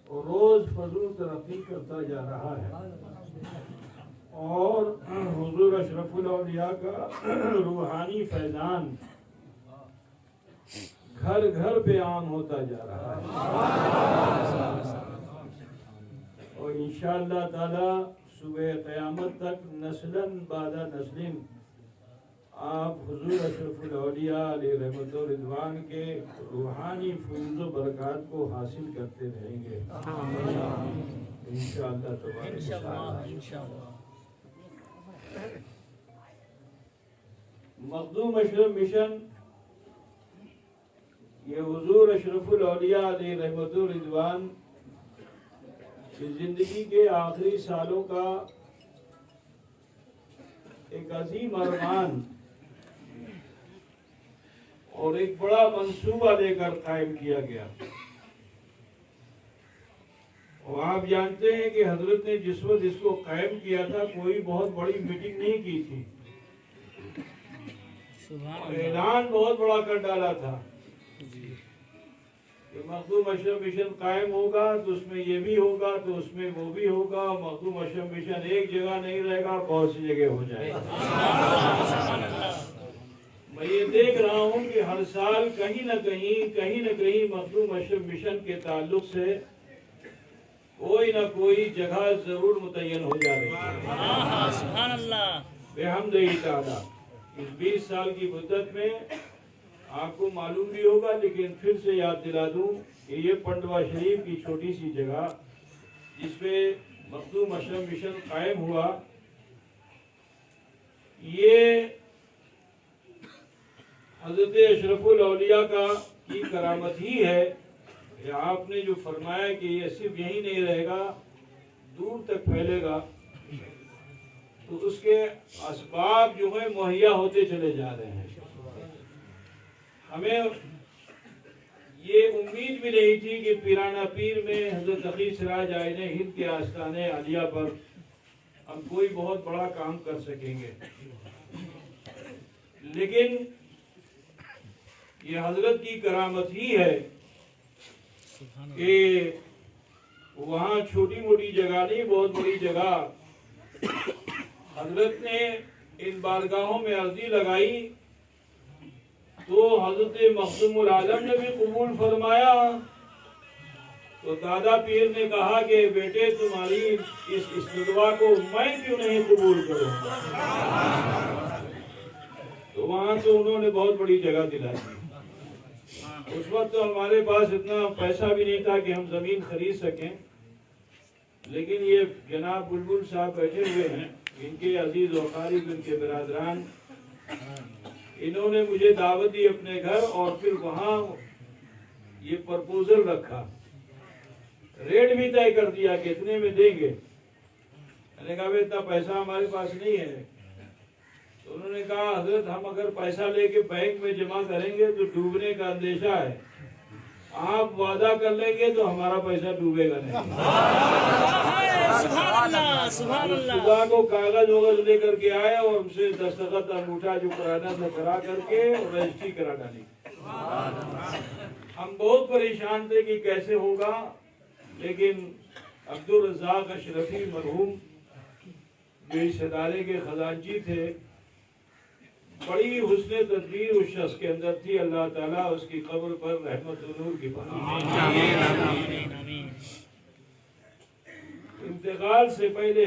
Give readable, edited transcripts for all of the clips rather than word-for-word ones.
रोज फजूल तरक्की करता जा रहा है और हुजूर अशरफुल औलिया का रूहानी फैजान घर घर पे आम होता जा रहा है और इंशाअल्लाह ताला सुबह क़यामत तक नस्लन बादा नस्लिन आप हुजूर अशरफुल औलिया अलैहि रहमत व रिज़वान के रूहानी फैज़ व बरक़ात को हासिल करते रहेंगे इंशाअल्लाह। मखदूम अशरफ मिशन ये हुजूर अशरफुल औलिया अलैहि रहमत व रिज़वान की जिंदगी के आखिरी सालों का एक अजीम अरमान और एक बड़ा मंसूबा लेकर कायम किया गया। और आप जानते हैं कि हजरत ने जिस वक्त इसको कायम किया था कोई बहुत बड़ी मीटिंग नहीं की थी और ऐलान बहुत बड़ा कर डाला था कि मखदूम अशरफ मिशन कायम होगा तो उसमें ये भी होगा तो उसमें वो भी होगा। मखदूम अशरफ मिशन एक जगह नहीं रहेगा, बहुत सी जगह हो जाएगा। मैं ये देख रहा हूँ कि हर साल कहीं न कहीं मखदूम अशरफ मिशन के ताल्लुक से कोई न कोई जगह जरूर मुतय्यन हो जा रही है। बेहम्दिल्लाह ताला इस 20 साल की मुद्दत में आपको मालूम भी होगा, लेकिन फिर से याद दिला दूं कि ये पंडवा शरीफ की छोटी सी जगह जिसपे मखदूम अशरफ मिशन कायम हुआ, ये हज़रत अशरफुल औलिया का की करामत ही है कि आपने जो फरमाया कि ये सिर्फ यही नहीं रहेगा, दूर तक फैलेगा, तो उसके असबाब जो है मुहैया होते चले जा रहे हैं। हमें ये उम्मीद भी नहीं थी कि पीराना पीर में हज़रत तक़ी सिराज आईने हिंद के आस्ताने आलिया पर हम कोई बहुत बड़ा काम कर सकेंगे, लेकिन ये हजरत की करामत ही है कि वहाँ छोटी मोटी जगह नहीं, बहुत बड़ी जगह हजरत ने इन बारगाहों में अर्जी लगाई तो हजरत मखदूमुल आलम ने भी कबूल फरमाया। तो दादा पीर ने कहा कि बेटे तुम्हारी इस दुआ को मैं क्यों नहीं कबूल करूँगा। तो वहाँ से उन्होंने बहुत बड़ी जगह दिला दी। उस वक्त तो हमारे पास इतना पैसा भी नहीं था कि हम जमीन खरीद सकें, लेकिन ये जनाब बुलबुल साहब बैठे हुए हैं, इनके अजीज वकारिब, इनके बिरादरान, इन्होंने मुझे दावत दी अपने घर और फिर वहाँ ये प्रपोजल रखा, रेट भी तय कर दिया कि इतने में देंगे। मैंने कहा इतना पैसा हमारे पास नहीं है। तो उन्होंने कहा हजरत हम अगर पैसा लेके बैंक में जमा करेंगे तो डूबने का अंदेशा है, आप वादा कर लेंगे तो हमारा पैसा डूबेगा नहीं। सुबह को कागज वगज लेकर के आए और हमसे दस्तखत अंगूठा जो कराना था करा करके रजिस्ट्री करा डाली। हम बहुत परेशान थे कि कैसे होगा, लेकिन अब्दुल रज़ाक अशरफी मरहूम जो इस इदारे के खजानची थे, बड़ी हुस्ने तदबीर उस शख्स के अंदर थी। अल्लाह ताला उसकी कब्र पर रहमत और नूर की इंतकाल से पहले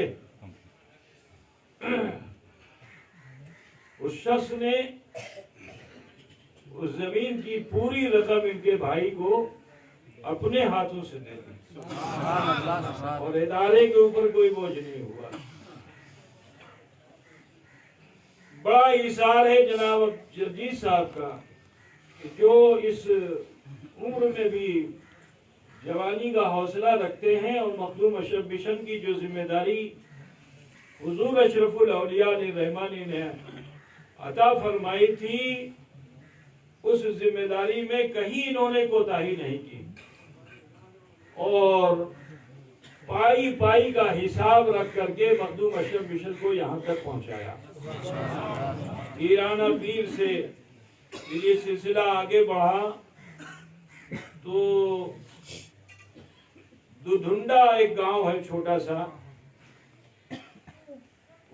उस शख्स ने उस जमीन की पूरी रकम इनके भाई को अपने हाथों से दे दी और इदारे के ऊपर कोई बोझ नहीं हुआ। बड़ा इशार है जनाब जगजीत साहब का कि जो इस उम्र में भी जवानी का हौसला रखते हैं और मखदूम अशरफ मिशन की जो जिम्मेदारी हुजूर अशरफुल औलिया रहमानी ने अता फरमाई थी, उस जिम्मेदारी में कहीं इन्होंने कोताही नहीं की और पाई पाई का हिसाब रख करके मखदूम अशरफ मिशन को यहाँ तक पहुँचाया। पीराना पीर से ये सिलसिला आगे बढ़ा तो सुधुंडा एक गांव है छोटा सा,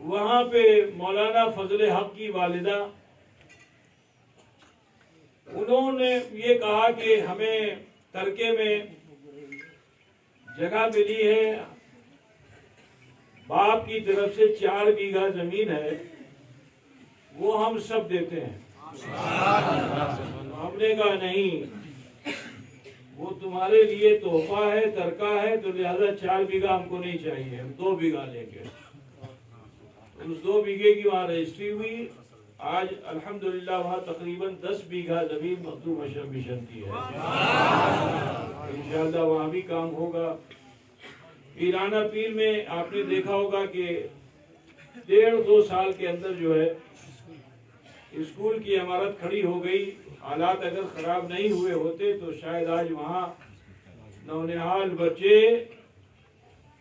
वहां पे मौलाना फजले हक की वालिदा, उन्होंने ये कहा कि हमें तरके में जगह मिली है, बाप की तरफ से 4 बीघा जमीन है, वो हम सब देते हैं। हमने कहा नहीं, वो तुम्हारे लिए तोहफा है, तरका है, तो लिहाजा 4 बीघा हमको नहीं चाहिए, हम 2 बीघा लेंगे। उस 2 बीघे की वहाँ रजिस्ट्री हुई। आज अल्हम्दुलिल्लाह वहाँ तकरीबन 10 बीघा जमीन मखदूम अशरफ मिशन की है। इंशाअल्लाह वहाँ भी काम होगा। पीराना पीर में आपने देखा होगा कि 1.5-2 साल के अंदर जो है स्कूल की इमारत खड़ी हो गई। हालात अगर खराब नहीं हुए होते तो शायद आज वहाँ नौनिहाल बच्चे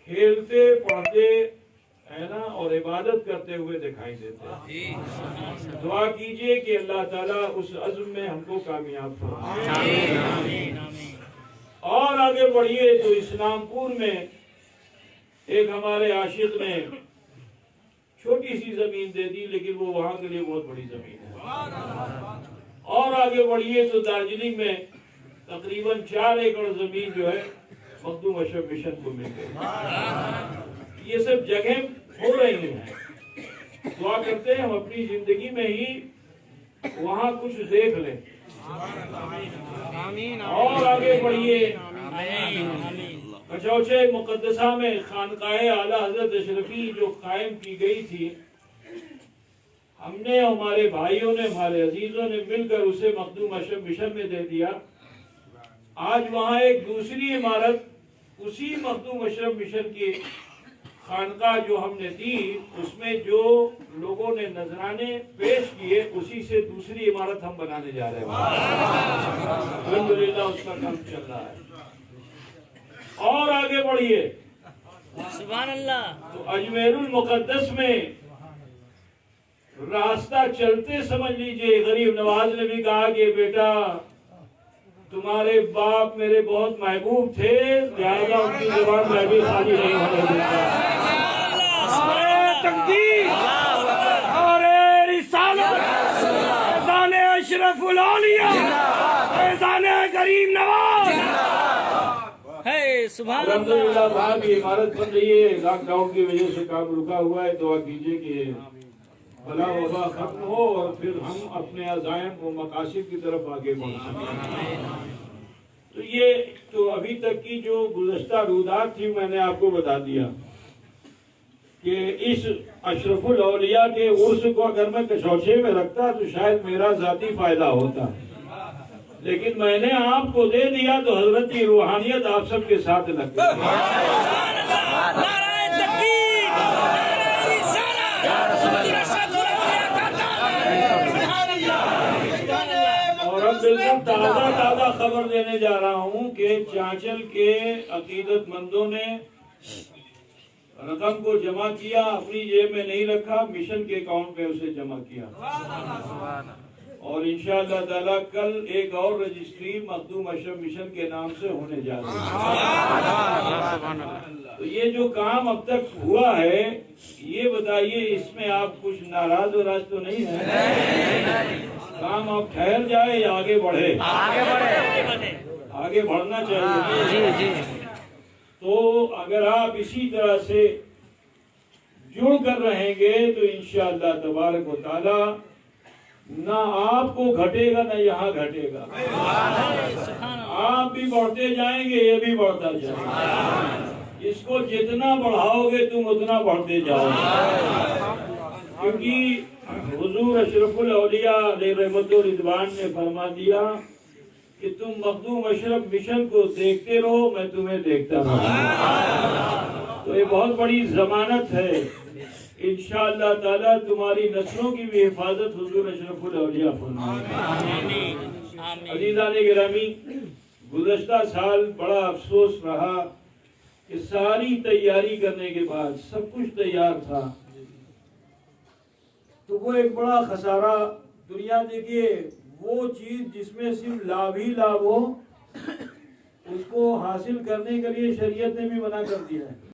खेलते पढ़ते है ना और इबादत करते हुए दिखाई देते हैं। दुआ कीजिए कि अल्लाह ताला उस अज़्म में हमको कामयाब फरमाए। और आगे बढ़िए तो इस्लामपुर में एक हमारे आशिक ने छोटी सी जमीन दे दी, लेकिन वो वहां के लिए बहुत बड़ी जमीन है। और आगे बढ़िए तो दार्जिलिंग में तकरीबन 4 एकड़ जमीन जो है मखदूम अशरफ मिशन को मिल गई। ये सब जगह हो रही हैं। दुआ करते हैं हम अपनी जिंदगी में ही वहाँ कुछ देख लें। और आगे बढ़िए, कचौचे मुकद्दसा में खानकाए आला हजरत अशरफी जो कायम की गई थी, हमने हमारे भाइयों ने हमारे अजीजों ने मिलकर उसे मखदूम अशरफ मिशन में दे दिया। आज वहाँ एक दूसरी इमारत उसी मखदूम अशरफ मिशन की खानका जो हमने दी, उसमें जो लोगों ने नजराने पेश किए उसी से दूसरी इमारत हम बनाने जा रहे हैं। अल्हम्दुलिल्लाह उसका काम चल रहा है। और आगे बढ़िए, सुभान अल्लाह। तो अजमेरुल मुकद्दस में रास्ता चलते समझ लीजिए गरीब नवाज ने भी कहा कि बेटा तुम्हारे बाप मेरे बहुत महबूब थे, लिहाजा उनकी जुबान में भी खाली नहीं होने देता। तकदीर और रिसालत एज़ान अशरफुल औलिया एज़ान गरीब नवाज है। सुभान अल्हम्दुलिल्लाह वहाँ भी इमारत बन रही है। लॉकडाउन की वजह से काम रुका हुआ है। दुआ कीजिए कि भला वबा खत्म हो और फिर हम अपने अज़ायम को मकासिद की तरफ आगे बढ़ सकें। तो ये तो अभी तक की जो गुज़श्ता रूदात थी मैंने आपको बता दिया कि इस अशरफुल औलिया के उर्स को अगर मैं कचौचे में रखता तो शायद मेरा जाती फायदा होता, लेकिन मैंने आपको दे दिया तो हजरत की रूहानियत आप सबके साथ लग गई। और अब बिल्कुल ताज़ा खबर देने जा रहा हूँ कि चांचल के अकीदतमंदों ने रकम को जमा किया, अपनी जेब में नहीं रखा, मिशन के अकाउंट पे उसे जमा किया। और इंशाअल्लाह ताला कल एक और रजिस्ट्री मखदूम अशरफ मिशन के नाम से होने जा रही है। तो ये जो काम अब तक हुआ है, ये बताइए इसमें आप कुछ नाराज वराज तो नहीं है? काम अब ठहर जाए या आगे बढ़े? आगे बढ़ना चाहिए। तो अगर आप इसी तरह से जुड़ कर रहेंगे तो इंशाअल्लाह तबारक व तआला ना आपको घटेगा ना यहाँ घटेगा। आप भी बढ़ते जाएंगे, ये भी बढ़ता जाएगा। इसको जितना बढ़ाओगे तुम उतना बढ़ते जाओगे, क्योंकि हुजूर अशरफुल औलिया रहमतुल रिजवान ने फरमा दिया कि तुम मखदूम अशरफ मिशन को देखते रहो, मैं तुम्हें देखता रहूंगा। तो ये बहुत बड़ी जमानत है। इंशाअल्लाह ताला तुम्हारी नस्लों की भी हिफाजत हुजूर अशरफुल औलिया फरमाएंगे। अज़ीज़ान गिरामी, गुज़श्ता साल बड़ा अफसोस रहा कि सारी तैयारी करने के बाद सब कुछ तैयार था, तो वो एक बड़ा खसारा। दुनिया देखिए, वो चीज जिसमें सिर्फ लाभ ही लाभ हो उसको हासिल करने के लिए शरीयत ने भी मना कर दिया है।